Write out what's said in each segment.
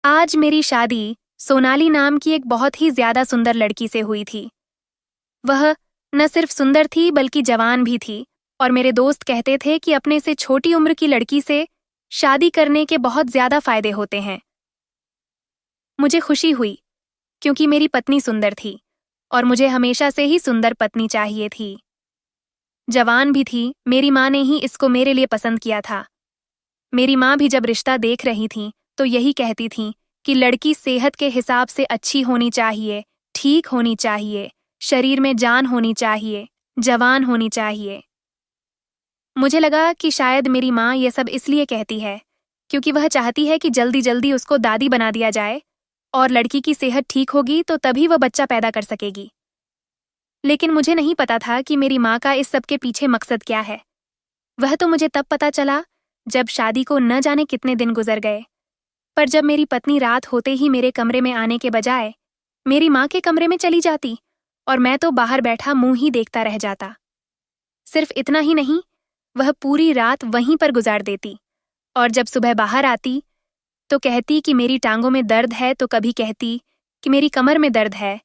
आज मेरी शादी सोनाली नाम की एक बहुत ही ज्यादा सुंदर लड़की से हुई थी। वह न सिर्फ सुंदर थी बल्कि जवान भी थी और मेरे दोस्त कहते थे कि अपने से छोटी उम्र की लड़की से शादी करने के बहुत ज्यादा फायदे होते हैं। मुझे खुशी हुई क्योंकि मेरी पत्नी सुंदर थी और मुझे हमेशा से ही सुंदर पत्नी चाहिए थी। जवान भी थी, मेरी माँ ने ही इसको मेरे लिए पसंद किया था। मेरी माँ भी जब रिश्ता देख रही थी तो यही कहती थी कि लड़की सेहत के हिसाब से अच्छी होनी चाहिए, ठीक होनी चाहिए, शरीर में जान होनी चाहिए, जवान होनी चाहिए। मुझे लगा कि शायद मेरी माँ ये सब इसलिए कहती है क्योंकि वह चाहती है कि जल्दी जल्दी उसको दादी बना दिया जाए और लड़की की सेहत ठीक होगी तो तभी वह बच्चा पैदा कर सकेगी। लेकिन मुझे नहीं पता था कि मेरी माँ का इस सब के पीछे मकसद क्या है। वह तो मुझे तब पता चला जब शादी को न जाने कितने दिन गुजर गए। पर जब मेरी पत्नी रात होते ही मेरे कमरे में आने के बजाय मेरी माँ के कमरे में चली जाती और मैं तो बाहर बैठा मुंह ही देखता रह जाता। सिर्फ इतना ही नहीं, वह पूरी रात वहीं पर गुजार देती और जब सुबह बाहर आती तो कहती कि मेरी टांगों में दर्द है, तो कभी कहती कि मेरी कमर में दर्द है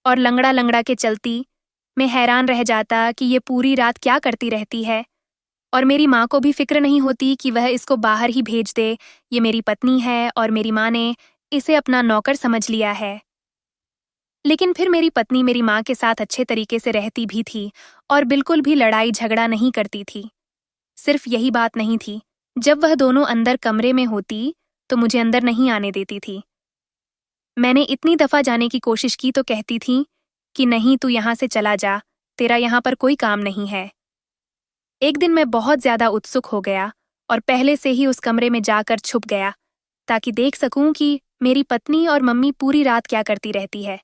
और लंगड़ा लंगड़ा के चलती। मैं हैरान रह जाता कि ये पूरी रात क्या करती रहती है और मेरी माँ को भी फिक्र नहीं होती कि वह इसको बाहर ही भेज दे। ये मेरी पत्नी है और मेरी माँ ने इसे अपना नौकर समझ लिया है। लेकिन फिर मेरी पत्नी मेरी माँ के साथ अच्छे तरीके से रहती भी थी और बिल्कुल भी लड़ाई झगड़ा नहीं करती थी। सिर्फ यही बात नहीं थी, जब वह दोनों अंदर कमरे में होती तो मुझे अंदर नहीं आने देती थी। मैंने इतनी दफा जाने की कोशिश की तो कहती थी कि नहीं, तू यहाँ से चला जा, तेरा यहाँ पर कोई काम नहीं है। एक दिन मैं बहुत ज्यादा उत्सुक हो गया और पहले से ही उस कमरे में जाकर छुप गया ताकि देख सकूं कि मेरी पत्नी और मम्मी पूरी रात क्या करती रहती है।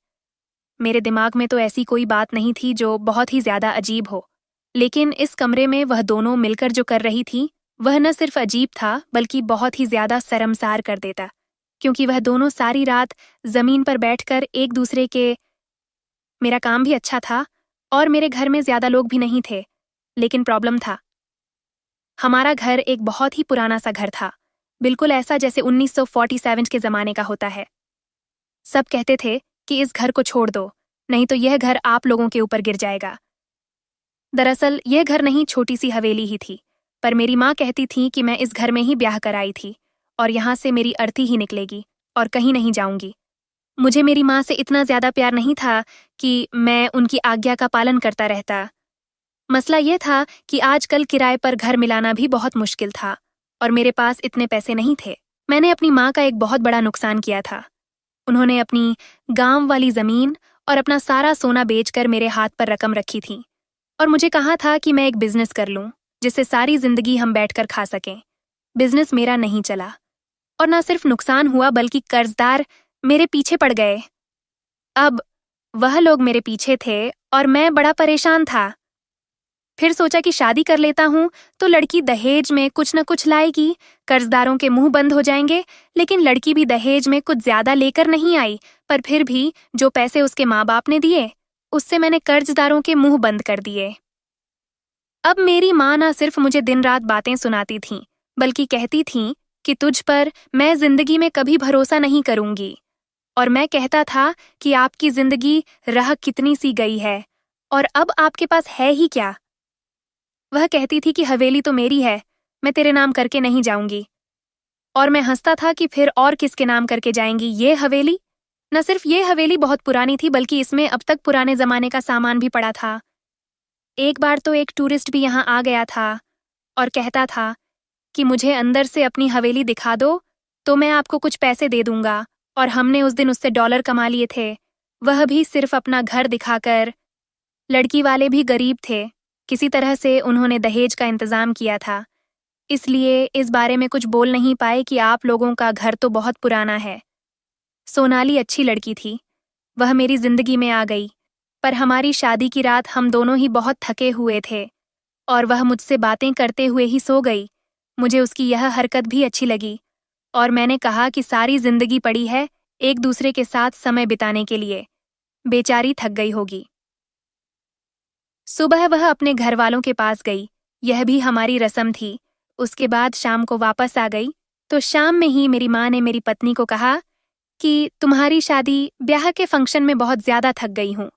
मेरे दिमाग में तो ऐसी कोई बात नहीं थी जो बहुत ही ज्यादा अजीब हो, लेकिन इस कमरे में वह दोनों मिलकर जो कर रही थी वह न सिर्फ अजीब था बल्कि बहुत ही ज्यादा शर्मसार कर देता, क्योंकि वह दोनों सारी रात जमीन पर बैठकर एक दूसरे के। मेरा काम भी अच्छा था और मेरे घर में ज्यादा लोग भी नहीं थे, लेकिन प्रॉब्लम था। हमारा घर एक बहुत ही पुराना सा घर था, बिल्कुल ऐसा जैसे 1947 के जमाने का होता है। सब कहते थे कि इस घर को छोड़ दो, नहीं तो यह घर आप लोगों के ऊपर गिर जाएगा। दरअसल यह घर नहीं, छोटी सी हवेली ही थी, पर मेरी माँ कहती थी कि मैं इस घर में ही ब्याह कराई थी और यहाँ से मेरी अर्थी ही निकलेगी और कहीं नहीं जाऊंगी। मुझे मेरी माँ से इतना ज्यादा प्यार नहीं था कि मैं उनकी आज्ञा का पालन करता रहता। मसला यह था कि आजकल किराए पर घर मिलाना भी बहुत मुश्किल था और मेरे पास इतने पैसे नहीं थे। मैंने अपनी माँ का एक बहुत बड़ा नुकसान किया था। उन्होंने अपनी गांव वाली जमीन और अपना सारा सोना बेचकर मेरे हाथ पर रकम रखी थी और मुझे कहा था कि मैं एक बिजनेस कर लूं जिससे सारी जिंदगी हम बैठकर खा सकें। बिजनेस मेरा नहीं चला और न सिर्फ नुकसान हुआ बल्कि कर्जदार मेरे पीछे पड़ गए। अब वह लोग मेरे पीछे थे और मैं बड़ा परेशान था। फिर सोचा कि शादी कर लेता हूं तो लड़की दहेज में कुछ न कुछ लाएगी, कर्जदारों के मुंह बंद हो जाएंगे। लेकिन लड़की भी दहेज में कुछ ज्यादा लेकर नहीं आई, पर फिर भी जो पैसे उसके माँ बाप ने दिए उससे मैंने कर्जदारों के मुंह बंद कर दिए। अब मेरी माँ ना सिर्फ मुझे दिन रात बातें सुनाती थीं, बल्कि कहती थीं कि तुझ पर मैं जिंदगी में कभी भरोसा नहीं करूंगी। और मैं कहता था कि आपकी जिंदगी राह कितनी सी गई है और अब आपके पास है ही क्या। वह कहती थी कि हवेली तो मेरी है, मैं तेरे नाम करके नहीं जाऊंगी। और मैं हंसता था कि फिर और किसके नाम करके जाएंगी ये हवेली। न सिर्फ ये हवेली बहुत पुरानी थी बल्कि इसमें अब तक पुराने जमाने का सामान भी पड़ा था। एक बार तो एक टूरिस्ट भी यहाँ आ गया था और कहता था कि मुझे अंदर से अपनी हवेली दिखा दो तो मैं आपको कुछ पैसे दे दूंगा। और हमने उस दिन उससे डॉलर कमा लिए थे, वह भी सिर्फ अपना घर दिखाकर। लड़की वाले भी गरीब थे, किसी तरह से उन्होंने दहेज का इंतजाम किया था, इसलिए इस बारे में कुछ बोल नहीं पाए कि आप लोगों का घर तो बहुत पुराना है। सोनाली अच्छी लड़की थी, वह मेरी जिंदगी में आ गई, पर हमारी शादी की रात हम दोनों ही बहुत थके हुए थे और वह मुझसे बातें करते हुए ही सो गई। मुझे उसकी यह हरकत भी अच्छी लगी और मैंने कहा कि सारी जिंदगी पड़ी है एक दूसरे के साथ समय बिताने के लिए, बेचारी थक गई होगी। सुबह वह अपने घर वालों के पास गई, यह भी हमारी रस्म थी। उसके बाद शाम को वापस आ गई तो शाम में ही मेरी माँ ने मेरी पत्नी को कहा कि तुम्हारी शादी ब्याह के फंक्शन में बहुत ज्यादा थक गई हूँ।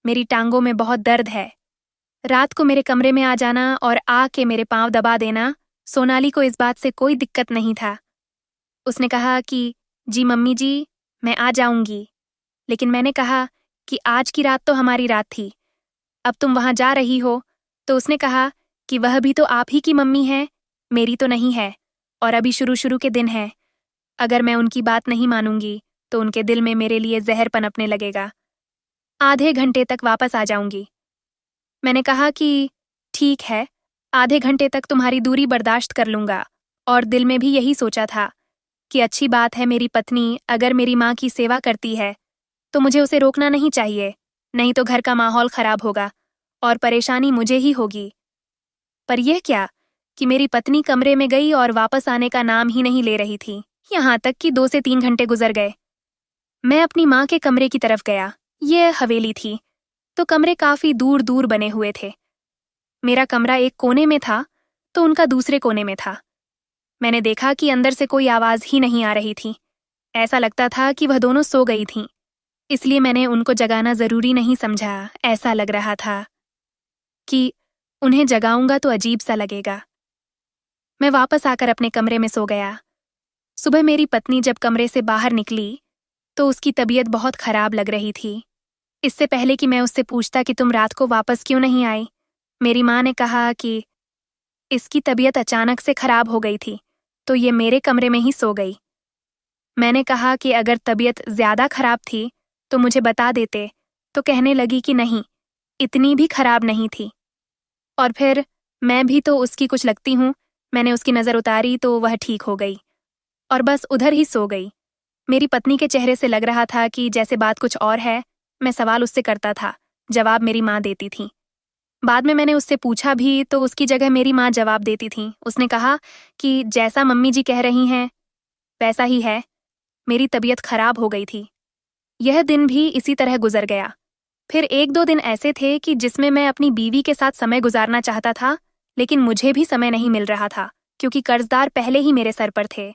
मेरी टांगों में बहुत दर्द है। रात को मेरे कमरे में आ जाना और आके मेरे पांव दबा देना। सोनाली को इस बात से कोई दिक्कत नहीं था। उसने कहा कि जी मम्मी जी, मैं आ जाऊंगी। लेकिन मैंने कहा कि आज की रात तो हमारी रात थी, अब तुम वहां जा रही हो। तो उसने कहा कि वह भी तो आप ही की मम्मी है, मेरी तो नहीं है, और अभी शुरू शुरू के दिन है। अगर मैं उनकी बात नहीं मानूंगी तो उनके दिल में मेरे लिए जहर पनपने लगेगा। आधे घंटे तक वापस आ जाऊंगी। मैंने कहा कि ठीक है, आधे घंटे तक तुम्हारी दूरी बर्दाश्त कर लूंगा। और दिल में भी यही सोचा था कि अच्छी बात है, मेरी पत्नी अगर मेरी माँ की सेवा करती है तो मुझे उसे रोकना नहीं चाहिए, नहीं तो घर का माहौल खराब होगा और परेशानी मुझे ही होगी। पर यह क्या कि मेरी पत्नी कमरे में गई और वापस आने का नाम ही नहीं ले रही थी। यहाँ तक कि 2 से 3 घंटे गुजर गए। मैं अपनी माँ के कमरे की तरफ गया। यह हवेली थी, तो कमरे काफी दूर दूर बने हुए थे। मेरा कमरा एक कोने में था तो उनका दूसरे कोने में था। मैंने देखा कि अंदर से कोई आवाज ही नहीं आ रही थी। ऐसा लगता था कि वह दोनों सो गई थीं। इसलिए मैंने उनको जगाना जरूरी नहीं समझा। ऐसा लग रहा था कि उन्हें जगाऊंगा तो अजीब सा लगेगा। मैं वापस आकर अपने कमरे में सो गया। सुबह मेरी पत्नी जब कमरे से बाहर निकली तो उसकी तबीयत बहुत खराब लग रही थी। इससे पहले कि मैं उससे पूछता कि तुम रात को वापस क्यों नहीं आई, मेरी माँ ने कहा कि इसकी तबीयत अचानक से खराब हो गई थी तो ये मेरे कमरे में ही सो गई। मैंने कहा कि अगर तबीयत ज्यादा खराब थी तो मुझे बता देते, तो कहने लगी कि नहीं, इतनी भी खराब नहीं थी। और फिर मैं भी तो उसकी कुछ लगती हूँ। मैंने उसकी नज़र उतारी तो वह ठीक हो गई और बस उधर ही सो गई। मेरी पत्नी के चेहरे से लग रहा था कि जैसे बात कुछ और है। मैं सवाल उससे करता था, जवाब मेरी माँ देती थी। बाद में मैंने उससे पूछा भी तो उसकी जगह मेरी माँ जवाब देती थी। उसने कहा कि जैसा मम्मी जी कह रही हैं वैसा ही है, मेरी तबीयत खराब हो गई थी। यह दिन भी इसी तरह गुजर गया। फिर 1-2 दिन ऐसे थे कि जिसमें मैं अपनी बीवी के साथ समय गुजारना चाहता था, लेकिन मुझे भी समय नहीं मिल रहा था क्योंकि कर्जदार पहले ही मेरे सर पर थे।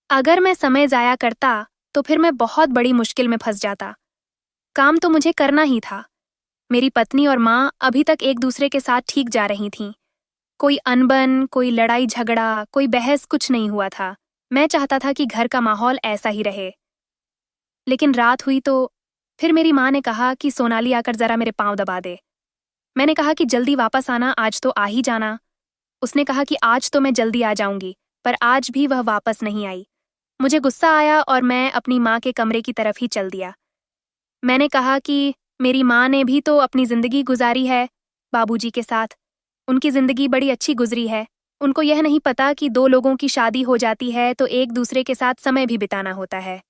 अगर मैं समय जाया करता तो फिर मैं बहुत बड़ी मुश्किल में फंस जाता। काम तो मुझे करना ही था। मेरी पत्नी और माँ अभी तक एक दूसरे के साथ ठीक जा रही थीं। कोई अनबन, कोई लड़ाई झगड़ा, कोई बहस कुछ नहीं हुआ था। मैं चाहता था कि घर का माहौल ऐसा ही रहे। लेकिन रात हुई तो फिर मेरी माँ ने कहा कि सोनाली आकर जरा मेरे पाँव दबा दे। मैंने कहा कि जल्दी वापस आना, आज तो आ ही जाना। उसने कहा कि आज तो मैं जल्दी आ जाऊंगी, पर आज भी वह वापस नहीं आई। मुझे गुस्सा आया और मैं अपनी माँ के कमरे की तरफ ही चल दिया। मैंने कहा कि मेरी माँ ने भी तो अपनी जिंदगी गुजारी है बाबूजी के साथ। उनकी जिंदगी बड़ी अच्छी गुजरी है। उनको यह नहीं पता कि 2 लोगों की शादी हो जाती है तो एक दूसरे के साथ समय भी बिताना होता है।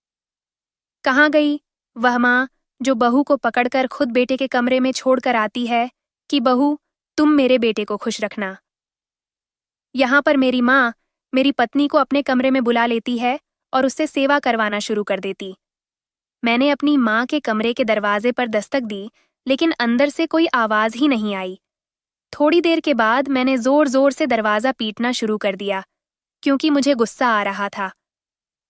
कहाँ गई वह माँ जो बहू को पकड़कर खुद बेटे के कमरे में छोड़कर आती है कि बहू, तुम मेरे बेटे को खुश रखना। यहाँ पर मेरी माँ मेरी पत्नी को अपने कमरे में बुला लेती है और उससे सेवा करवाना शुरू कर देती। मैंने अपनी माँ के कमरे के दरवाजे पर दस्तक दी, लेकिन अंदर से कोई आवाज ही नहीं आई। थोड़ी देर के बाद मैंने जोर जोर से दरवाजा पीटना शुरू कर दिया क्योंकि मुझे गुस्सा आ रहा था।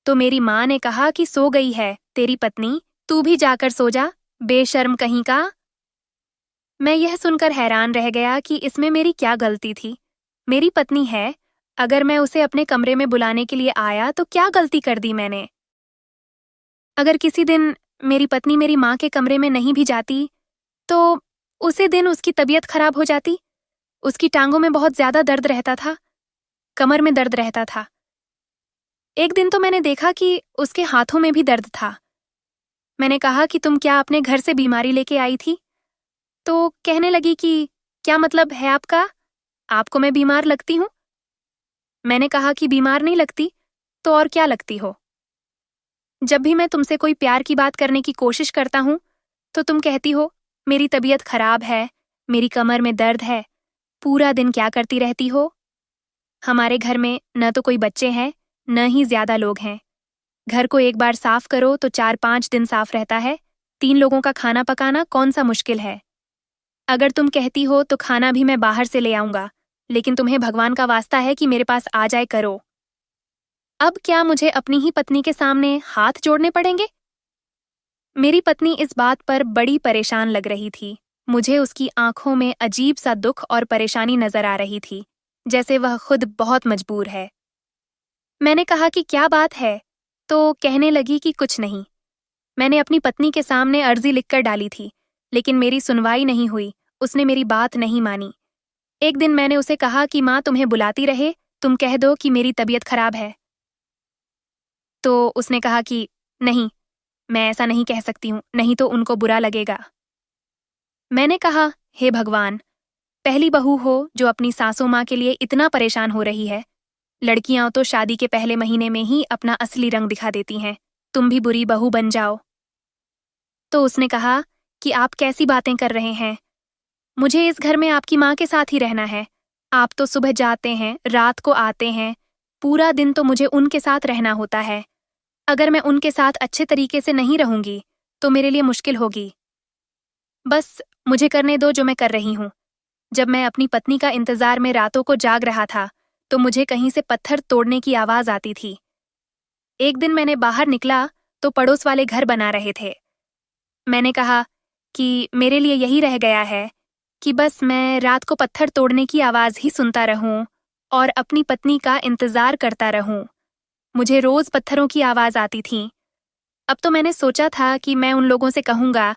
तो मेरी माँ ने कहा कि सो गई है तेरी पत्नी, तू भी जाकर सो जा, बेशर्म कहीं का। मैं यह सुनकर हैरान रह गया कि इसमें मेरी क्या गलती थी। मेरी पत्नी है, अगर मैं उसे अपने कमरे में बुलाने के लिए आया तो क्या गलती कर दी मैंने। अगर किसी दिन मेरी पत्नी मेरी माँ के कमरे में नहीं भी जाती तो उसी दिन उसकी तबीयत खराब हो जाती। उसकी टांगों में बहुत ज्यादा दर्द रहता था, कमर में दर्द रहता था। एक दिन तो मैंने देखा कि उसके हाथों में भी दर्द था। मैंने कहा कि तुम क्या अपने घर से बीमारी लेके आई थी? तो कहने लगी कि क्या मतलब है आपका? आपको मैं बीमार लगती हूँ? मैंने कहा कि बीमार नहीं लगती, तो और क्या लगती हो? जब भी मैं तुमसे कोई प्यार की बात करने की कोशिश करता हूँ, तो तुम कहती हो, मेरी तबीयत खराब है, मेरी कमर में दर्द है। पूरा दिन क्या करती रहती हो? हमारे घर में न तो कोई बच्चे हैं, न ही ज्यादा लोग हैं। घर को एक बार साफ करो तो 4-5 दिन साफ रहता है। 3 लोगों का खाना पकाना कौन सा मुश्किल है? अगर तुम कहती हो तो खाना भी मैं बाहर से ले आऊंगा, लेकिन तुम्हें भगवान का वास्ता है कि मेरे पास आ जाए करो। अब क्या मुझे अपनी ही पत्नी के सामने हाथ जोड़ने पड़ेंगे? मेरी पत्नी इस बात पर बड़ी परेशान लग रही थी। मुझे उसकी आंखों में अजीब सा दुख और परेशानी नजर आ रही थी, जैसे वह खुद बहुत मजबूर है। मैंने कहा कि क्या बात है, तो कहने लगी कि कुछ नहीं। मैंने अपनी पत्नी के सामने अर्जी लिखकर डाली थी, लेकिन मेरी सुनवाई नहीं हुई। उसने मेरी बात नहीं मानी। एक दिन मैंने उसे कहा कि माँ तुम्हें बुलाती रहे, तुम कह दो कि मेरी तबीयत खराब है। तो उसने कहा कि नहीं, मैं ऐसा नहीं कह सकती हूँ, नहीं तो उनको बुरा लगेगा। मैंने कहा, हे भगवान, पहली बहू हो जो अपनी सासू माँ के लिए इतना परेशान हो रही है। लड़कियां तो शादी के पहले महीने में ही अपना असली रंग दिखा देती हैं, तुम भी बुरी बहू बन जाओ। तो उसने कहा कि आप कैसी बातें कर रहे हैं, मुझे इस घर में आपकी माँ के साथ ही रहना है। आप तो सुबह जाते हैं, रात को आते हैं, पूरा दिन तो मुझे उनके साथ रहना होता है। अगर मैं उनके साथ अच्छे तरीके से नहीं रहूंगी तो मेरे लिए मुश्किल होगी। बस मुझे करने दो जो मैं कर रही हूँ। जब मैं अपनी पत्नी का इंतजार में रातों को जाग रहा था तो मुझे कहीं से पत्थर तोड़ने की आवाज आती थी। एक दिन मैंने बाहर निकला तो पड़ोस वाले घर बना रहे थे। मैंने कहा कि मेरे लिए यही रह गया है कि बस मैं रात को पत्थर तोड़ने की आवाज ही सुनता रहूं और अपनी पत्नी का इंतजार करता रहूं। मुझे रोज पत्थरों की आवाज आती थी। अब तो मैंने सोचा था कि मैं उन लोगों से कहूंगा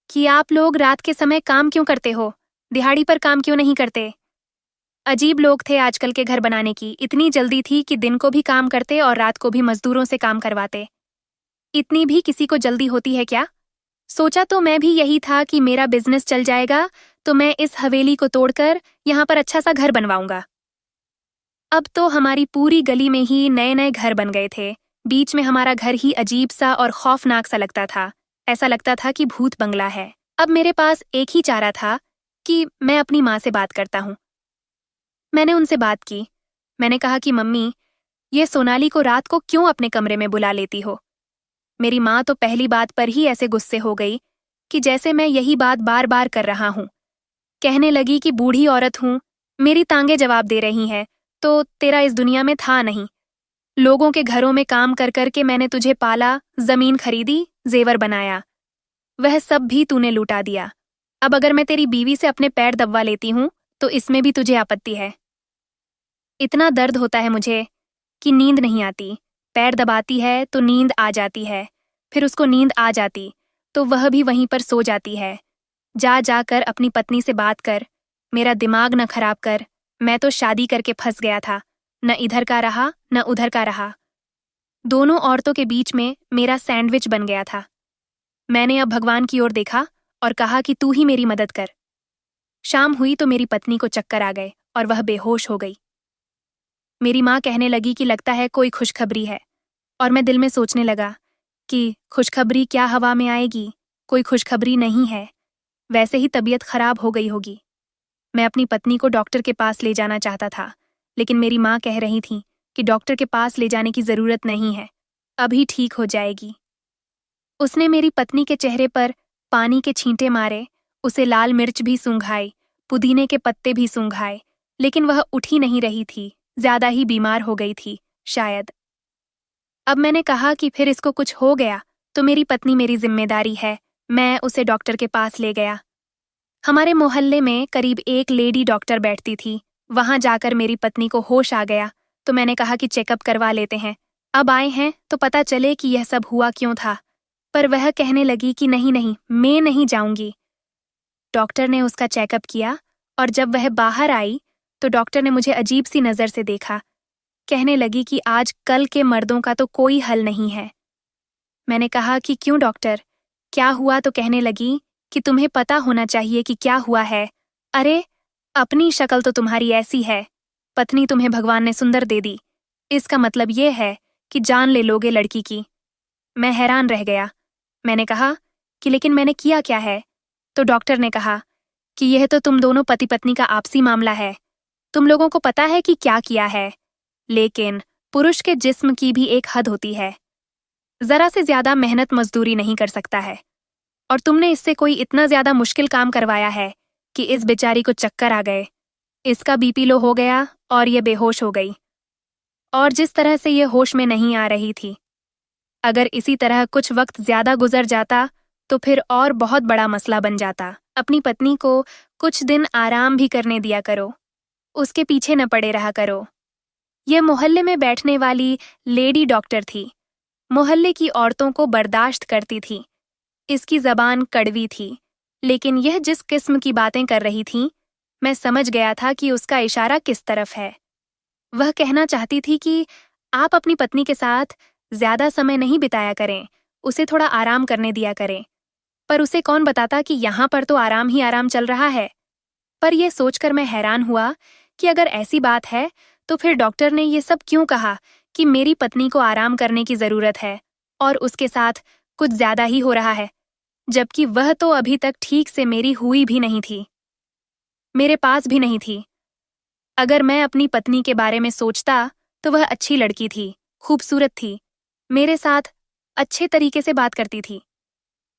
कि आप लोग रात के समय काम क्यों करते हो, दिहाड़ी पर काम क्यों नहीं करते। अजीब लोग थे आजकल के घर बनाने की, इतनी जल्दी थी कि दिन को भी काम करते और रात को भी मजदूरों से काम करवाते। इतनी भी किसी को जल्दी होती है क्या? सोचा तो मैं भी यही था कि मेरा बिजनेस चल जाएगा तो मैं इस हवेली को तोड़कर यहाँ पर अच्छा सा घर बनवाऊंगा। अब तो हमारी पूरी गली में ही नए नए घर बन गए थे। बीच में हमारा घर ही अजीब सा और खौफनाक सा लगता था। ऐसा लगता था कि भूत बंगला है। अब मेरे पास एक ही चारा था कि मैं अपनी माँ से बात करता हूँ। मैंने उनसे बात की। मैंने कहा कि मम्मी, ये सोनाली को रात को क्यों अपने कमरे में बुला लेती हो? मेरी माँ तो पहली बात पर ही ऐसे गुस्से हो गई कि जैसे मैं यही बात बार बार कर रहा हूँ। कहने लगी कि बूढ़ी औरत हूँ, मेरी तांगे जवाब दे रही हैं, तो तेरा इस दुनिया में था नहीं। लोगों के घरों में काम कर कर के मैंने तुझे पाला, जमीन खरीदी, जेवर बनाया, वह सब भी तूने लुटा दिया। अब अगर मैं तेरी बीवी से अपने पैर दबवा लेती हूँ तो इसमें भी तुझे आपत्ति है। इतना दर्द होता है मुझे कि नींद नहीं आती। पैर दबाती है तो नींद आ जाती है, फिर उसको नींद आ जाती तो वह भी वहीं पर सो जाती है। जा जाकर अपनी पत्नी से बात कर, मेरा दिमाग न खराब कर। मैं तो शादी करके फंस गया था, न इधर का रहा न उधर का रहा। दोनों औरतों के बीच में मेरा सैंडविच बन गया था। मैंने अब भगवान की ओर देखा और कहा कि तू ही मेरी मदद कर। शाम हुई तो मेरी पत्नी को चक्कर आ गए और वह बेहोश हो गई। मेरी माँ कहने लगी कि लगता है कोई खुशखबरी है, और मैं दिल में सोचने लगा कि खुशखबरी क्या हवा में आएगी, कोई खुशखबरी नहीं है, वैसे ही तबीयत खराब हो गई होगी। मैं अपनी पत्नी को डॉक्टर के पास ले जाना चाहता था, लेकिन मेरी माँ कह रही थी कि डॉक्टर के पास ले जाने की जरूरत नहीं है, अभी ठीक हो जाएगी। उसने मेरी पत्नी के चेहरे पर पानी के छींटे मारे, उसे लाल मिर्च भी सूंघाई, पुदीने के पत्ते भी सूंघाए, लेकिन वह उठ ही नहीं रही थी, ज्यादा ही बीमार हो गई थी शायद। अब मैंने कहा कि फिर इसको कुछ हो गया तो मेरी पत्नी मेरी जिम्मेदारी है। मैं उसे डॉक्टर के पास ले गया। हमारे मोहल्ले में करीब एक लेडी डॉक्टर बैठती थी। वहां जाकर मेरी पत्नी को होश आ गया तो मैंने कहा कि चेकअप करवा लेते हैं, अब आए हैं तो पता चले कि यह सब हुआ क्यों था। पर वह कहने लगी कि नहीं नहीं, मैं नहीं जाऊंगी। डॉक्टर ने उसका चेकअप किया और जब वह बाहर आई तो डॉक्टर ने मुझे अजीब सी नजर से देखा। कहने लगी कि आज कल के मर्दों का तो कोई हल नहीं है। मैंने कहा कि क्यों डॉक्टर, क्या हुआ? तो कहने लगी कि तुम्हें पता होना चाहिए कि क्या हुआ है। अरे, अपनी शक्ल तो तुम्हारी ऐसी है, पत्नी तुम्हें भगवान ने सुंदर दे दी, इसका मतलब ये है कि जान ले लोगे लड़की की। मैं हैरान रह गया। मैंने कहा कि लेकिन मैंने किया क्या है? तो डॉक्टर ने कहा कि यह तो तुम दोनों पति पत्नी का आपसी मामला है, तुम लोगों को पता है कि क्या किया है, लेकिन पुरुष के जिस्म की भी एक हद होती है, जरा से ज्यादा मेहनत मजदूरी नहीं कर सकता है, और तुमने इससे कोई इतना ज्यादा मुश्किल काम करवाया है कि इस बेचारी को चक्कर आ गए, इसका बीपी लो हो गया और ये बेहोश हो गई। और जिस तरह से ये होश में नहीं आ रही थी। अगर इसी तरह कुछ वक्त ज्यादा गुजर जाता तो फिर और बहुत बड़ा मसला बन जाता। अपनी पत्नी को कुछ दिन आराम भी करने दिया करो, उसके पीछे न पड़े रहा करो। यह मोहल्ले में बैठने वाली लेडी डॉक्टर थी। मोहल्ले की औरतों को बर्दाश्त करती थी। इसकी जबान कड़वी थी, लेकिन यह जिस किस्म की बातें कर रही थी, मैं समझ गया था कि उसका इशारा किस तरफ है। वह कहना चाहती थी कि आप अपनी पत्नी के साथ ज्यादा समय नहीं बिताया करें, उसे थोड़ा आराम करने दिया करें। पर उसे कौन बताता कि यहाँ पर तो आराम ही आराम चल रहा है। पर यह सोचकर मैं हैरान हुआ कि अगर ऐसी बात है तो फिर डॉक्टर ने ये सब क्यों कहा कि मेरी पत्नी को आराम करने की जरूरत है और उसके साथ कुछ ज्यादा ही हो रहा है, जबकि वह तो अभी तक ठीक से मेरी हुई भी नहीं थी, मेरे पास भी नहीं थी। अगर मैं अपनी पत्नी के बारे में सोचता तो वह अच्छी लड़की थी, खूबसूरत थी, मेरे साथ अच्छे तरीके से बात करती थी।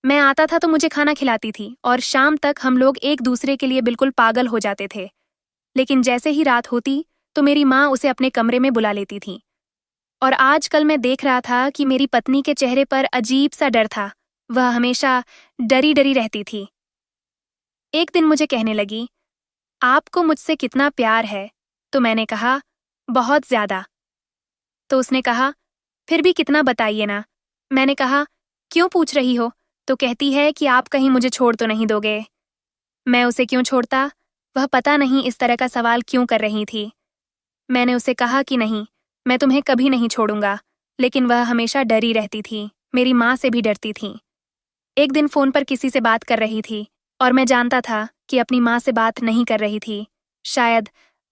मैं आता था तो मुझे खाना खिलाती थी और शाम तक हम लोग एक दूसरे के लिए बिल्कुल पागल हो जाते थे। लेकिन जैसे ही रात होती तो मेरी माँ उसे अपने कमरे में बुला लेती थी। और आजकल मैं देख रहा था कि मेरी पत्नी के चेहरे पर अजीब सा डर था। वह हमेशा डरी डरी रहती थी। एक दिन मुझे कहने लगी, आपको मुझसे कितना प्यार है? तो मैंने कहा, बहुत ज्यादा। तो उसने कहा, फिर भी कितना बताइए ना। मैंने कहा, क्यों पूछ रही हो? तो कहती है कि आप कहीं मुझे छोड़ तो नहीं दोगे। मैं उसे क्यों छोड़ता? वह पता नहीं इस तरह का सवाल क्यों कर रही थी। मैंने उसे कहा कि नहीं, मैं तुम्हें कभी नहीं छोड़ूंगा, लेकिन वह हमेशा डरी रहती थी, मेरी माँ से भी डरती थी। एक दिन फोन पर किसी से बात कर रही थी और मैं जानता था कि अपनी माँ से बात नहीं कर रही थी, शायद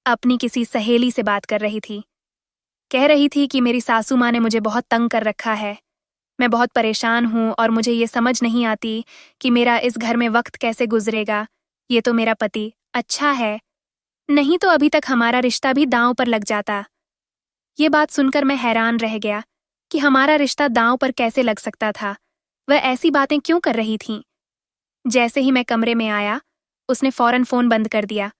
अपनी किसी सहेली से बात कर रही थी। कह रही थी कि मेरी सासू माँ ने मुझे बहुत तंग कर रखा है, मैं बहुत परेशान हूँ और मुझे ये समझ नहीं आती कि मेरा इस घर में वक्त कैसे गुजरेगा। ये तो मेरा पति अच्छा है, नहीं तो अभी तक हमारा रिश्ता भी दांव पर लग जाता। ये बात सुनकर मैं हैरान रह गया कि हमारा रिश्ता दांव पर कैसे लग सकता था। वह ऐसी बातें क्यों कर रही थी? जैसे ही मैं कमरे में आया, उसने फौरन फोन बंद कर दिया।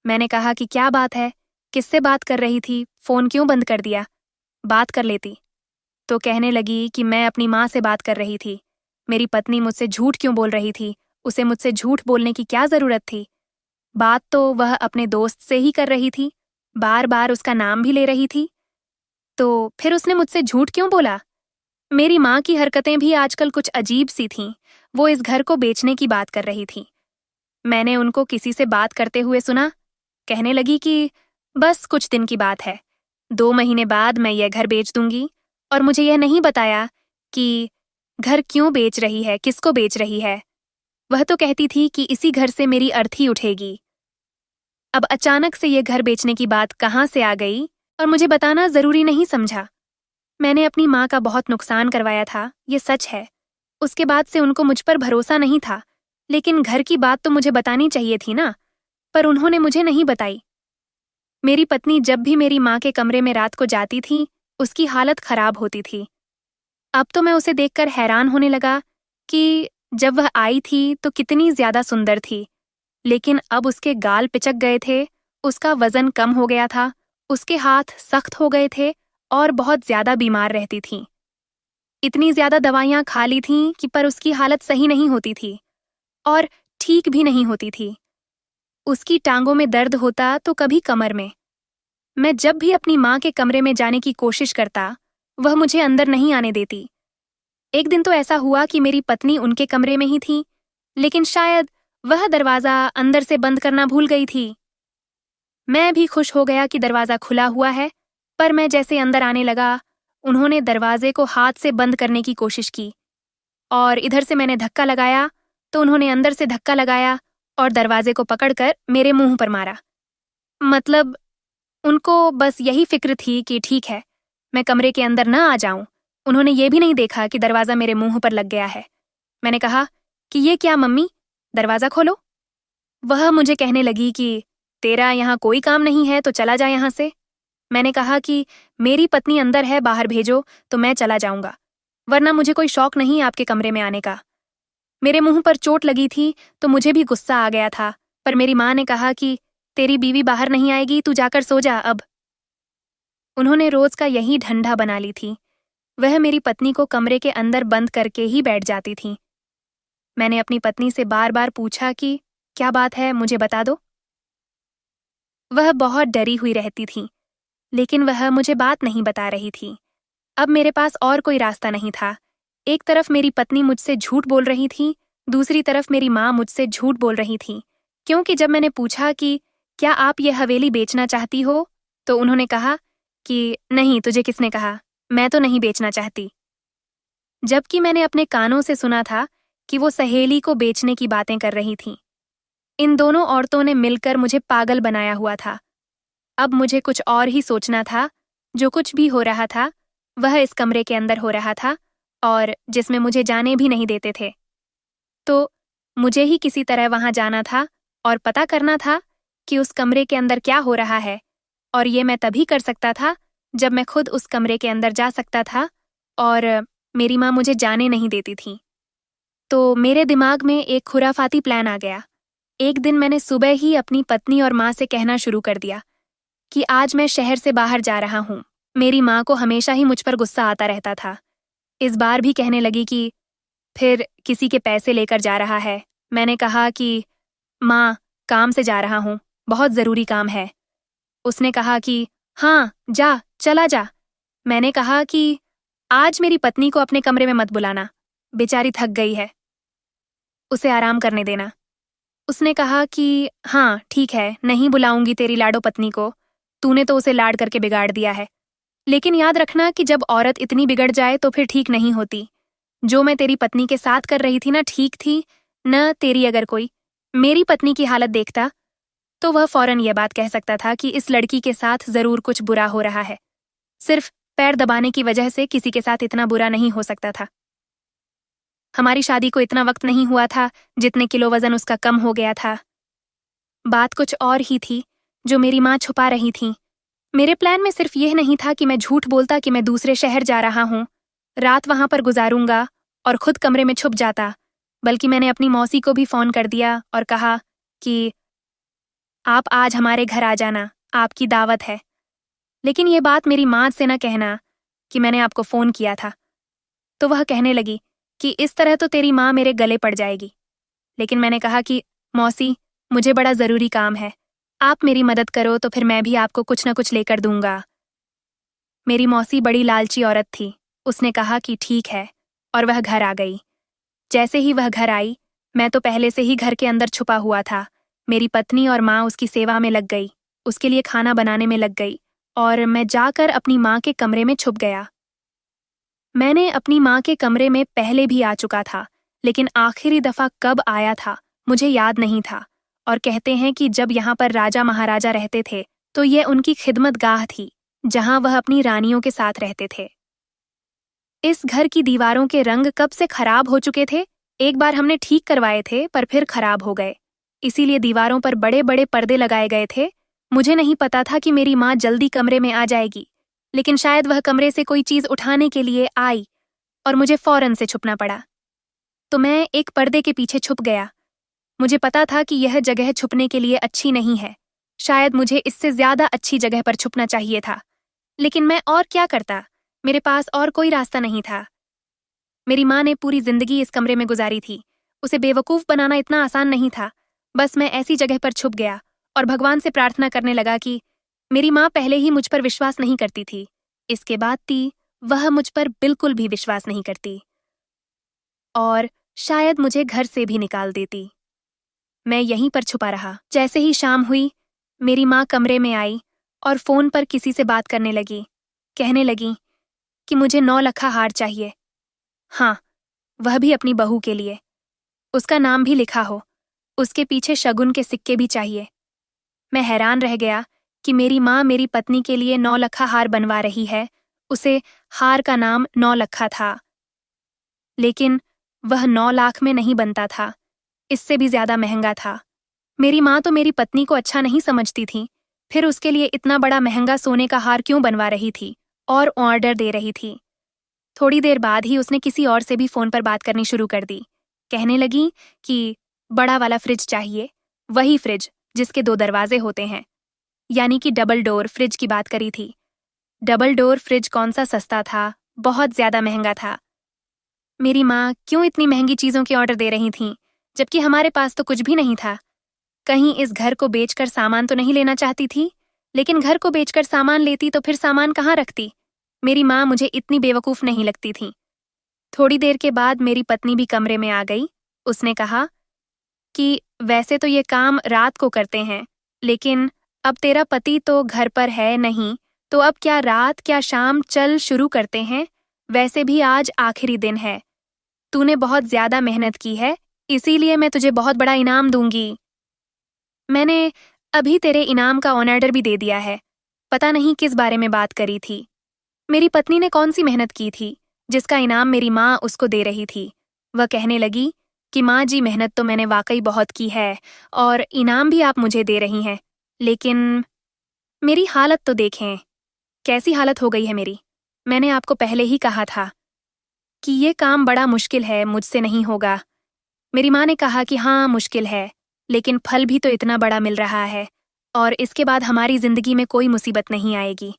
मैंने कहा कि क्या बात है, किससे बात कर रही थी, फोन क्यों बंद कर दिया? बात कर लेती। तो कहने लगी कि मैं अपनी माँ से बात कर रही थी। मेरी पत्नी मुझसे झूठ क्यों बोल रही थी? उसे मुझसे झूठ बोलने की क्या जरूरत थी? बात तो वह अपने दोस्त से ही कर रही थी, बार बार उसका नाम भी ले रही थी। तो फिर उसने मुझसे झूठ क्यों बोला? मेरी माँ की हरकतें भी आजकल कुछ अजीब सी थीं। वो इस घर को बेचने की बात कर रही थी। मैंने उनको किसी से बात करते हुए सुना। कहने लगी कि बस कुछ दिन की बात है, 2 महीने बाद मैं यह घर बेच दूंगी। और मुझे यह नहीं बताया कि घर क्यों बेच रही है, किसको बेच रही है। वह तो कहती थी कि इसी घर से मेरी अर्थी उठेगी। अब अचानक से यह घर बेचने की बात कहाँ से आ गई और मुझे बताना जरूरी नहीं समझा। मैंने अपनी माँ का बहुत नुकसान करवाया था, ये सच है। उसके बाद से उनको मुझ पर भरोसा नहीं था, लेकिन घर की बात तो मुझे बतानी चाहिए थी ना, पर उन्होंने मुझे नहीं बताई। मेरी पत्नी जब भी मेरी माँ के कमरे में रात को जाती थी, उसकी हालत खराब होती थी। अब तो मैं उसे देखकर हैरान होने लगा कि जब वह आई थी तो कितनी ज्यादा सुंदर थी, लेकिन अब उसके गाल पिचक गए थे, उसका वजन कम हो गया था, उसके हाथ सख्त हो गए थे और बहुत ज्यादा बीमार रहती थी। इतनी ज्यादा दवाइयां खा ली थीं कि पर उसकी हालत सही नहीं होती थी और ठीक भी नहीं होती थी। उसकी टांगों में दर्द होता तो कभी कमर में। मैं जब भी अपनी माँ के कमरे में जाने की कोशिश करता, वह मुझे अंदर नहीं आने देती। एक दिन तो ऐसा हुआ कि मेरी पत्नी उनके कमरे में ही थी, लेकिन शायद वह दरवाजा अंदर से बंद करना भूल गई थी। मैं भी खुश हो गया कि दरवाजा खुला हुआ है, पर मैं जैसे अंदर आने लगा, उन्होंने दरवाजे को हाथ से बंद करने की कोशिश की और इधर से मैंने धक्का लगाया तो उन्होंने अंदर से धक्का लगाया और दरवाजे को पकड़कर मेरे मुंह पर मारा। मतलब उनको बस यही फिक्र थी कि ठीक है, मैं कमरे के अंदर न आ जाऊं। उन्होंने ये भी नहीं देखा कि दरवाजा मेरे मुंह पर लग गया है। मैंने कहा कि ये क्या मम्मी, दरवाजा खोलो। वह मुझे कहने लगी कि तेरा यहाँ कोई काम नहीं है तो चला जा यहाँ से। मैंने कहा कि मेरी पत्नी अंदर है, बाहर भेजो तो मैं चला जाऊंगा, वरना मुझे कोई शौक नहीं आपके कमरे में आने का। मेरे मुंह पर चोट लगी थी तो मुझे भी गुस्सा आ गया था, पर मेरी माँ ने कहा कि तेरी बीवी बाहर नहीं आएगी, तू जाकर सो जा अब। उन्होंने रोज का यही ढंढा बना ली थी। वह मेरी पत्नी को कमरे के अंदर बंद करके ही बैठ जाती थीं। मैंने अपनी पत्नी से बार बार पूछा कि क्या बात है, मुझे बता दो। वह बहुत डरी हुई रहती थी, लेकिन वह मुझे बात नहीं बता रही थी। अब मेरे पास और कोई रास्ता नहीं था। एक तरफ मेरी पत्नी मुझसे झूठ बोल रही थी, दूसरी तरफ मेरी माँ मुझसे झूठ बोल रही थी। क्योंकि जब मैंने पूछा कि क्या आप ये हवेली बेचना चाहती हो, तो उन्होंने कहा कि नहीं, तुझे किसने कहा, मैं तो नहीं बेचना चाहती। जबकि मैंने अपने कानों से सुना था कि वो सहेली को बेचने की बातें कर रही थीं। इन दोनों औरतों ने मिलकर मुझे पागल बनाया हुआ था। अब मुझे कुछ और ही सोचना था। जो कुछ भी हो रहा था वह इस कमरे के अंदर हो रहा था, और जिसमें मुझे जाने भी नहीं देते थे। तो मुझे ही किसी तरह वहां जाना था और पता करना था कि उस कमरे के अंदर क्या हो रहा है, और ये मैं तभी कर सकता था जब मैं खुद उस कमरे के अंदर जा सकता था और मेरी माँ मुझे जाने नहीं देती थी। तो मेरे दिमाग में एक खुराफाती प्लान आ गया। एक दिन मैंने सुबह ही अपनी पत्नी और माँ से कहना शुरू कर दिया कि आज मैं शहर से बाहर जा रहा हूँ। मेरी माँ को हमेशा ही मुझ पर गुस्सा आता रहता था। इस बार भी कहने लगी कि फिर किसी के पैसे लेकर जा रहा है। मैंने कहा कि माँ, काम से जा रहा हूँ, बहुत ज़रूरी काम है। उसने कहा कि हाँ, जा, चला जा। मैंने कहा कि आज मेरी पत्नी को अपने कमरे में मत बुलाना, बेचारी थक गई है, उसे आराम करने देना। उसने कहा कि हाँ ठीक है, नहीं बुलाऊंगी तेरी लाडो पत्नी को, तूने तो उसे लाड करके बिगाड़ दिया है। लेकिन याद रखना कि जब औरत इतनी बिगड़ जाए तो फिर ठीक नहीं होती। जो मैं तेरी पत्नी के साथ कर रही थी ना, ठीक थी न। तेरी अगर कोई मेरी पत्नी की हालत देखता तो वह फौरन यह बात कह सकता था कि इस लड़की के साथ जरूर कुछ बुरा हो रहा है। सिर्फ पैर दबाने की वजह से किसी के साथ इतना बुरा नहीं हो सकता था। हमारी शादी को इतना वक्त नहीं हुआ था जितने किलो वजन उसका कम हो गया था। बात कुछ और ही थी जो मेरी माँ छुपा रही थी। मेरे प्लान में सिर्फ यह नहीं था कि मैं झूठ बोलता कि मैं दूसरे शहर जा रहा हूँ, रात वहां पर गुजारूंगा और खुद कमरे में छुप जाता, बल्कि मैंने अपनी मौसी को भी फोन कर दिया और कहा कि आप आज हमारे घर आ जाना, आपकी दावत है। लेकिन ये बात मेरी माँ से न कहना कि मैंने आपको फोन किया था। तो वह कहने लगी कि इस तरह तो तेरी माँ मेरे गले पड़ जाएगी। लेकिन मैंने कहा कि मौसी, मुझे बड़ा जरूरी काम है, आप मेरी मदद करो तो फिर मैं भी आपको कुछ न कुछ लेकर दूंगा। मेरी मौसी बड़ी लालची औरत थी। उसने कहा कि ठीक है, और वह घर आ गई। जैसे ही वह घर आई, मैं तो पहले से ही घर के अंदर छुपा हुआ था। मेरी पत्नी और माँ उसकी सेवा में लग गई, उसके लिए खाना बनाने में लग गई, और मैं जाकर अपनी माँ के कमरे में छुप गया। मैंने अपनी माँ के कमरे में पहले भी आ चुका था, लेकिन आखिरी दफा कब आया था मुझे याद नहीं था। और कहते हैं कि जब यहाँ पर राजा महाराजा रहते थे तो यह उनकी खिदमतगाह थी, जहाँ वह अपनी रानियों के साथ रहते थे। इस घर की दीवारों के रंग कब से खराब हो चुके थे। एक बार हमने ठीक करवाए थे पर फिर खराब हो गए, इसीलिए दीवारों पर बड़े बड़े पर्दे लगाए गए थे। मुझे नहीं पता था कि मेरी माँ जल्दी कमरे में आ जाएगी, लेकिन शायद वह कमरे से कोई चीज उठाने के लिए आई और मुझे फौरन से छुपना पड़ा। तो मैं एक पर्दे के पीछे छुप गया। मुझे पता था कि यह जगह छुपने के लिए अच्छी नहीं है, शायद मुझे इससे ज्यादा अच्छी जगह पर छुपना चाहिए था। लेकिन मैं और क्या करता, मेरे पास और कोई रास्ता नहीं था। मेरी माँ ने पूरी जिंदगी इस कमरे में गुजारी थी, उसे बेवकूफ बनाना इतना आसान नहीं था। बस मैं ऐसी जगह पर छुप गया और भगवान से प्रार्थना करने लगा कि मेरी माँ पहले ही मुझ पर विश्वास नहीं करती थी, इसके बाद थी वह मुझ पर बिल्कुल भी विश्वास नहीं करती, और शायद मुझे घर से भी निकाल देती। मैं यहीं पर छुपा रहा। जैसे ही शाम हुई, मेरी माँ कमरे में आई और फोन पर किसी से बात करने लगी। कहने लगी कि मुझे 9 लखा हार चाहिए। हाँ, वह भी अपनी बहू के लिए, उसका नाम भी लिखा हो, उसके पीछे शगुन के सिक्के भी चाहिए। मैं हैरान रह गया कि मेरी माँ मेरी पत्नी के लिए 9 लखा हार बनवा रही है। उसे हार का नाम 9 लखा था, लेकिन वह 9 लाख में नहीं बनता था, इससे भी ज्यादा महंगा था। मेरी माँ तो मेरी पत्नी को अच्छा नहीं समझती थी, फिर उसके लिए इतना बड़ा महंगा सोने का हार क्यों बनवा रही थी और ऑर्डर दे रही थी। थोड़ी देर बाद ही उसने किसी और से भी फोन पर बात करनी शुरू कर दी। कहने लगी कि बड़ा वाला फ्रिज चाहिए, वही फ्रिज जिसके 2 दरवाजे होते हैं, यानी कि डबल डोर फ्रिज की बात करी थी। डबल डोर फ्रिज कौन सा सस्ता था, बहुत ज्यादा महंगा था। मेरी माँ क्यों इतनी महंगी चीजों के ऑर्डर दे रही थीं, जबकि हमारे पास तो कुछ भी नहीं था। कहीं इस घर को बेचकर सामान तो नहीं लेना चाहती थी, लेकिन घर को बेचकर सामान लेती तो फिर सामान कहाँ रखती। मेरी माँ मुझे इतनी बेवकूफ नहीं लगती थी। थोड़ी देर के बाद मेरी पत्नी भी कमरे में आ गई। उसने कहा कि वैसे तो ये काम रात को करते हैं, लेकिन अब तेरा पति तो घर पर है नहीं, तो अब क्या रात क्या शाम चल शुरू करते हैं। वैसे भी आज आखिरी दिन है। तूने बहुत ज्यादा मेहनत की है, इसीलिए मैं तुझे बहुत बड़ा इनाम दूंगी। मैंने अभी तेरे इनाम का ऑर्डर भी दे दिया है। पता नहीं किस बारे में बात करी थी। मेरी पत्नी ने कौन सी मेहनत की थी जिसका इनाम मेरी माँ उसको दे रही थी। वह कहने लगी कि माँ जी, मेहनत तो मैंने वाकई बहुत की है और इनाम भी आप मुझे दे रही हैं, लेकिन मेरी हालत तो देखें, कैसी हालत हो गई है मेरी। मैंने आपको पहले ही कहा था कि ये काम बड़ा मुश्किल है, मुझसे नहीं होगा। मेरी माँ ने कहा कि हाँ मुश्किल है, लेकिन फल भी तो इतना बड़ा मिल रहा है, और इसके बाद हमारी जिंदगी में कोई मुसीबत नहीं आएगी।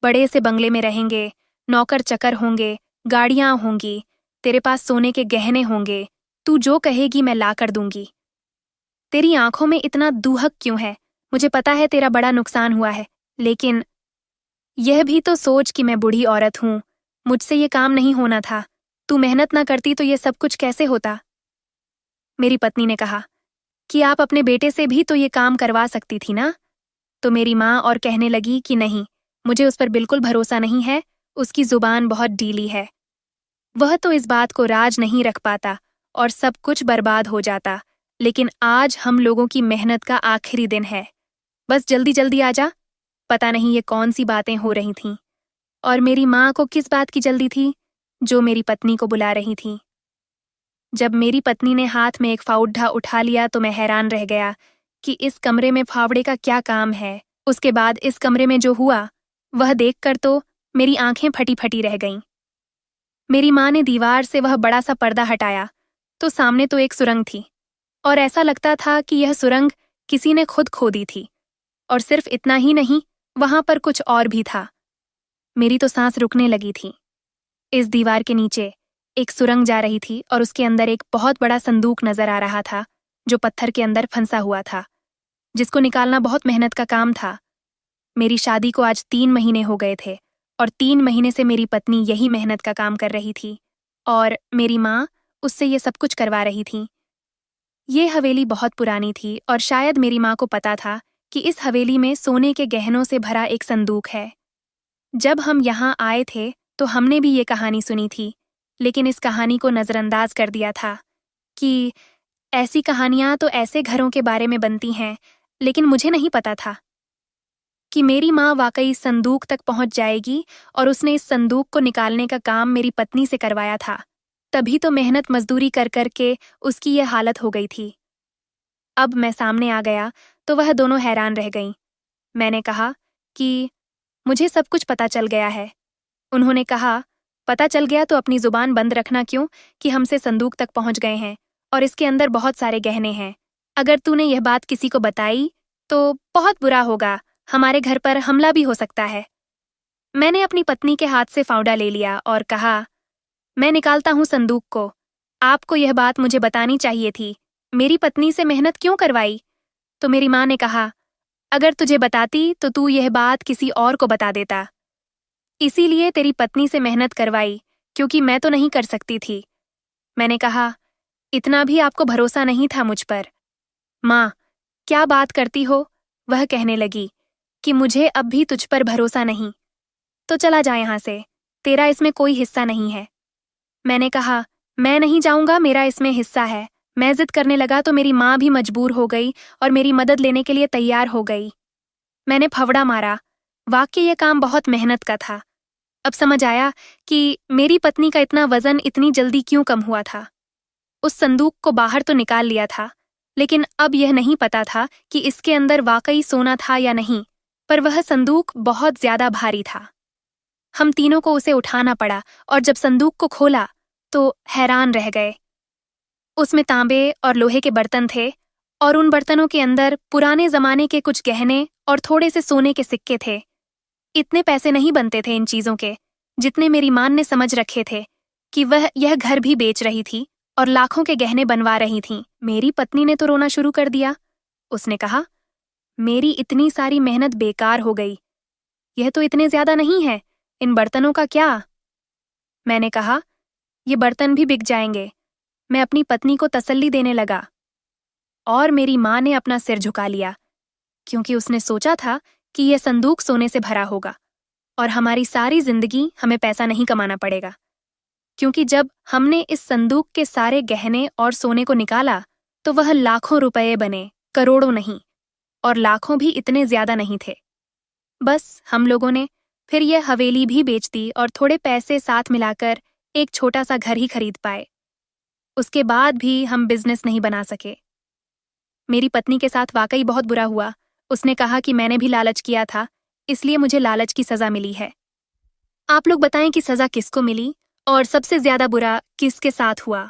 बड़े से बंगले में रहेंगे, नौकर चकर होंगे, गाड़ियां होंगी, तेरे पास सोने के गहने होंगे। तू जो कहेगी मैं ला कर दूंगी। तेरी आंखों में इतना दूहक क्यों है? मुझे पता है तेरा बड़ा नुकसान हुआ है, लेकिन यह भी तो सोच कि मैं बूढ़ी औरत हूं, मुझसे ये काम नहीं होना था। तू मेहनत ना करती तो ये सब कुछ कैसे होता। मेरी पत्नी ने कहा कि आप अपने बेटे से भी तो ये काम करवा सकती थी ना। तो मेरी माँ और कहने लगी कि नहीं, मुझे उस पर बिल्कुल भरोसा नहीं है, उसकी जुबान बहुत ढीली है। वह तो इस बात को राज नहीं रख पाता और सब कुछ बर्बाद हो जाता। लेकिन आज हम लोगों की मेहनत का आखिरी दिन है, बस जल्दी जल्दी आ जा। पता नहीं ये कौन सी बातें हो रही थीं, और मेरी माँ को किस बात की जल्दी थी जो मेरी पत्नी को बुला रही थी। जब मेरी पत्नी ने हाथ में एक फावड़ा उठा लिया तो मैं हैरान रह गया कि इस कमरे में फावड़े का क्या काम है। उसके बाद इस कमरे में जो हुआ वह देखकर तो मेरी आंखें फटी फटी रह गईं। मेरी माँ ने दीवार से वह बड़ा सा पर्दा हटाया तो सामने तो एक सुरंग थी, और ऐसा लगता था कि यह सुरंग किसी ने खुद खोदी थी। और सिर्फ इतना ही नहीं, वहां पर कुछ और भी था। मेरी तो सांस रुकने लगी थी। इस दीवार के नीचे एक सुरंग जा रही थी और उसके अंदर एक बहुत बड़ा संदूक नजर आ रहा था, जो पत्थर के अंदर फंसा हुआ था, जिसको निकालना बहुत मेहनत का काम था। मेरी शादी को आज 3 महीने हो गए थे, और 3 महीने से मेरी पत्नी यही मेहनत का काम कर रही थी, और मेरी माँ उससे ये सब कुछ करवा रही थी। ये हवेली बहुत पुरानी थी, और शायद मेरी माँ को पता था कि इस हवेली में सोने के गहनों से भरा एक संदूक है। जब हम यहाँ आए थे तो हमने भी ये कहानी सुनी थी, लेकिन इस कहानी को नज़रअंदाज कर दिया था कि ऐसी कहानियां तो ऐसे घरों के बारे में बनती हैं। लेकिन मुझे नहीं पता था कि मेरी माँ वाकई इस संदूक तक पहुंच जाएगी, और उसने इस संदूक को निकालने का काम मेरी पत्नी से करवाया था। तभी तो मेहनत मजदूरी कर कर के उसकी ये हालत हो गई थी। अब मैं सामने आ गया तो वह दोनों हैरान रह गईं। मैंने कहा कि मुझे सब कुछ पता चल गया है। उन्होंने कहा, पता चल गया तो अपनी जुबान बंद रखना क्यों कि हमसे संदूक तक पहुंच गए हैं और इसके अंदर बहुत सारे गहने हैं। अगर तूने यह बात किसी को बताई तो बहुत बुरा होगा, हमारे घर पर हमला भी हो सकता है। मैंने अपनी पत्नी के हाथ से फावड़ा ले लिया और कहा, मैं निकालता हूं संदूक को। आपको यह बात मुझे बतानी चाहिए थी। मेरी पत्नी से मेहनत क्यों करवाई? तो मेरी माँ ने कहा, अगर तुझे बताती तो तू यह बात किसी और को बता देता। इसीलिए तेरी पत्नी से मेहनत करवाई, क्योंकि मैं तो नहीं कर सकती थी। मैंने कहा, इतना भी आपको भरोसा नहीं था मुझ पर? माँ, क्या बात करती हो? वह कहने लगी कि मुझे अब भी तुझ पर भरोसा नहीं। तो चला जा यहाँ से, तेरा इसमें कोई हिस्सा नहीं है। मैंने कहा, मैं नहीं जाऊंगा, मेरा इसमें हिस्सा है। मैं जिद करने लगा तो मेरी माँ भी मजबूर हो गई और मेरी मदद लेने के लिए तैयार हो गई। मैंने फवड़ा मारा। वाकई यह काम बहुत मेहनत का था। अब समझ आया कि मेरी पत्नी का इतना वजन इतनी जल्दी क्यों कम हुआ था। उस संदूक को बाहर तो निकाल लिया था, लेकिन अब यह नहीं पता था कि इसके अंदर वाकई सोना था या नहीं, पर वह संदूक बहुत ज्यादा भारी था। हम तीनों को उसे उठाना पड़ा, और जब संदूक को खोला तो हैरान रह गए। उसमें तांबे और लोहे के बर्तन थे, और उन बर्तनों के अंदर पुराने जमाने के कुछ गहने और थोड़े से सोने के सिक्के थे। इतने पैसे नहीं बनते थे इन चीजों के जितने मेरी मां ने समझ रखे थे कि वह यह घर भी बेच रही थी और लाखों के गहने बनवा रही थीं। मेरी पत्नी ने तो रोना शुरू कर दिया। उसने कहा, मेरी इतनी सारी मेहनत बेकार हो गई। यह तो इतने ज्यादा नहीं है, इन बर्तनों का क्या? मैंने कहा, ये बर्तन भी बिक जाएंगे। मैं अपनी पत्नी को तसल्ली देने लगा और मेरी मां ने अपना सिर झुका लिया, क्योंकि उसने सोचा था कि यह संदूक सोने से भरा होगा और हमारी सारी जिंदगी हमें पैसा नहीं कमाना पड़ेगा, क्योंकि जब हमने इस संदूक के सारे गहने और सोने को निकाला तो वह लाखों रुपए बने, करोड़ों नहीं, और लाखों भी इतने ज्यादा नहीं थे। बस हम लोगों ने फिर यह हवेली भी बेच दी और थोड़े पैसे साथ मिलाकर एक छोटा सा घर ही खरीद पाए। उसके बाद भी हम बिजनेस नहीं बना सके। मेरी पत्नी के साथ वाकई बहुत बुरा हुआ। उसने कहा कि मैंने भी लालच किया था, इसलिए मुझे लालच की सजा मिली है। आप लोग बताएं कि सजा किसको मिली और सबसे ज्यादा बुरा किसके साथ हुआ?